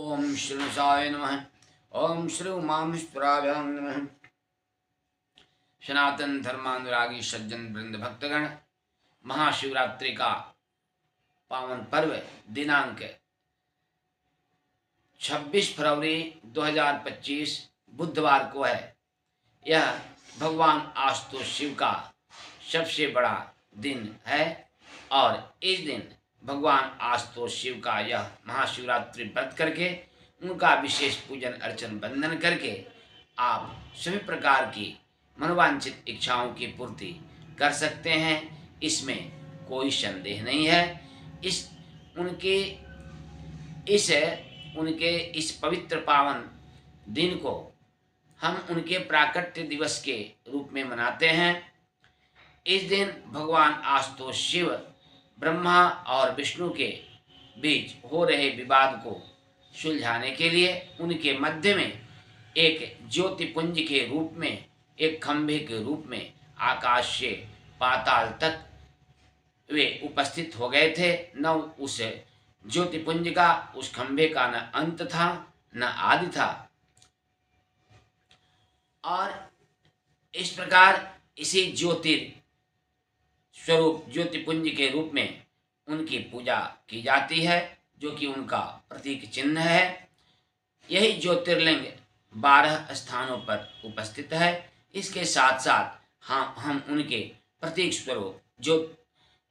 ओम श्री साय नमः। ओम श्री उमामेश्वराभ्यां नमः। सनातन धर्मानुरागी सज्जन वृंद भक्तगण, महाशिवरात्रि का पावन पर्व दिनांक 26 फरवरी 2025 बुधवार को है। यह भगवान आशुतोष शिव का सबसे बड़ा दिन है और इस दिन भगवान आशुतोष शिव का यह महाशिवरात्रि व्रत करके उनका विशेष पूजन अर्चन वंदन करके आप सभी प्रकार की मनोवांछित इच्छाओं की पूर्ति कर सकते हैं। इसमें कोई संदेह नहीं है। उनके इस पवित्र पावन दिन को हम उनके प्राकट्य दिवस के रूप में मनाते हैं। इस दिन भगवान आशुतोष शिव ब्रह्मा और विष्णु के बीच हो रहे विवाद को सुलझाने के लिए उनके मध्य में एक ज्योतिपुंज के रूप में, एक खंभे के रूप में आकाश से पाताल तक वे उपस्थित हो गए थे। न उस ज्योतिपुंज का, उस खंभे का न अंत था न आदि था। और इस प्रकार इसी स्वरूप ज्योतिपुंज के रूप में उनकी पूजा की जाती है, जो कि उनका प्रतीक चिन्ह है। यही ज्योतिर्लिंग 12 स्थानों पर उपस्थित है। इसके साथ साथ हम उनके प्रतीक स्वरूप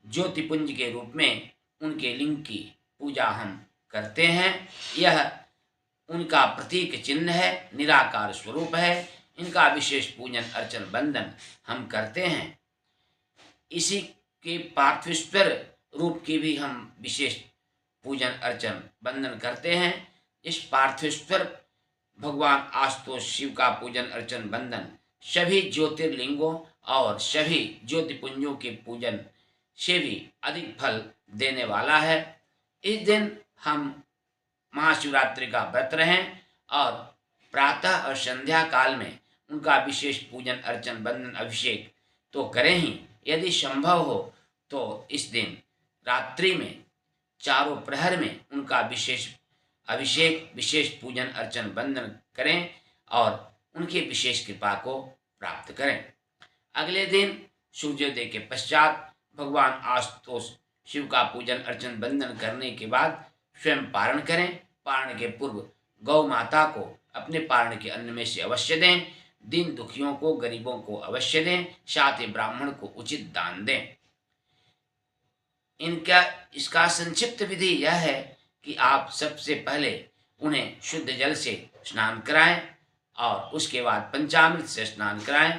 ज्योतिपुंज के रूप में उनके लिंग की पूजा हम करते हैं। यह उनका प्रतीक चिन्ह है, निराकार स्वरूप है। इनका विशेष पूजन अर्चन वंदन हम करते हैं। इसी के पार्थिवेश्वर रूप की भी हम विशेष पूजन अर्चन वंदन करते हैं। इस पार्थिवेश्वर भगवान आशुतोष शिव का पूजन अर्चन वंदन सभी ज्योतिर्लिंगों और सभी ज्योतिपुंजों के पूजन से भी अधिक फल देने वाला है। इस दिन हम महाशिवरात्रि का व्रत रहें और प्रातः और संध्या काल में उनका विशेष पूजन अर्चन वंदन अभिषेक तो करें ही, यदि संभव हो तो इस दिन रात्रि में चारों प्रहर में उनका विशेष अभिषेक, विशेष पूजन अर्चन वंदन करें और उनकी विशेष कृपा को प्राप्त करें। अगले दिन सूर्योदय के पश्चात भगवान आशुतोष शिव का पूजन अर्चन वंदन करने के बाद स्वयं पारण करें। पारण के पूर्व गौ माता को अपने पारण के अन्न में से अवश्य दें। दीन दुखियों को, गरीबों को अवश्य दें। साथ ही ब्राह्मण को उचित दान दें। इसका संक्षिप्त विधि यह है कि आप सबसे पहले उन्हें शुद्ध जल से स्नान कराएं और उसके बाद पंचामृत से स्नान कराएं।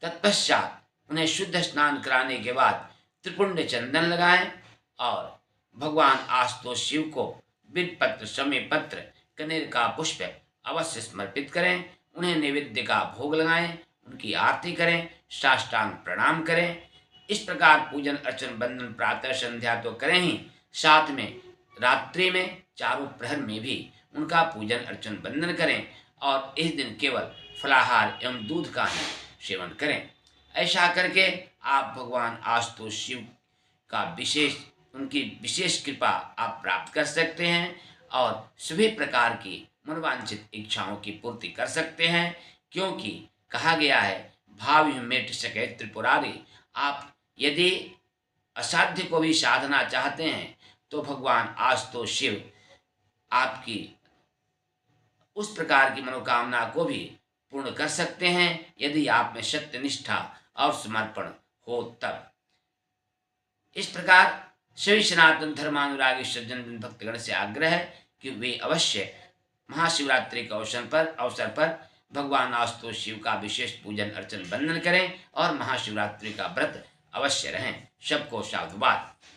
तत्पश्चात उन्हें शुद्ध स्नान कराने के बाद त्रिपुंड चंदन लगाएं और भगवान आशुतोष शिव को बिल्वपत्र, शमी पत्र, कनेर का पुष्प अवश्य समर्पित करें। उन्हें नैवेद्य का भोग लगाएं, उनकी आरती करें, साष्टांग प्रणाम करें। इस प्रकार पूजन अर्चन वंदन प्रातः संध्या तो करें ही, साथ में रात्रि में चारों प्रहर में भी उनका पूजन अर्चन वंदन करें और इस दिन केवल फलाहार एवं दूध का ही सेवन करें। ऐसा करके आप भगवान आशुतोष शिव का उनकी विशेष कृपा आप प्राप्त कर सकते हैं और सभी प्रकार की मनोवांछित इच्छाओं की पूर्ति कर सकते हैं। क्योंकि कहा गया है, भाव मेट सके त्रिपुरारी। आप यदि असाध्य को भी साधना चाहते हैं तो भगवान आशुतोष शिव आपकी उस प्रकार की मनोकामना को भी पूर्ण कर सकते हैं, यदि आप में सत्य निष्ठा और समर्पण हो तब। इस प्रकार सभी सनातन धर्मानुरागी सज्जन भक्तगण से आग्रह है कि वे अवश्य महाशिवरात्रि के अवसर पर भगवान आशुतोष शिव का विशेष पूजन अर्चन वंदन करें और महाशिवरात्रि का व्रत अवश्य रहें। सबको साधुवाद।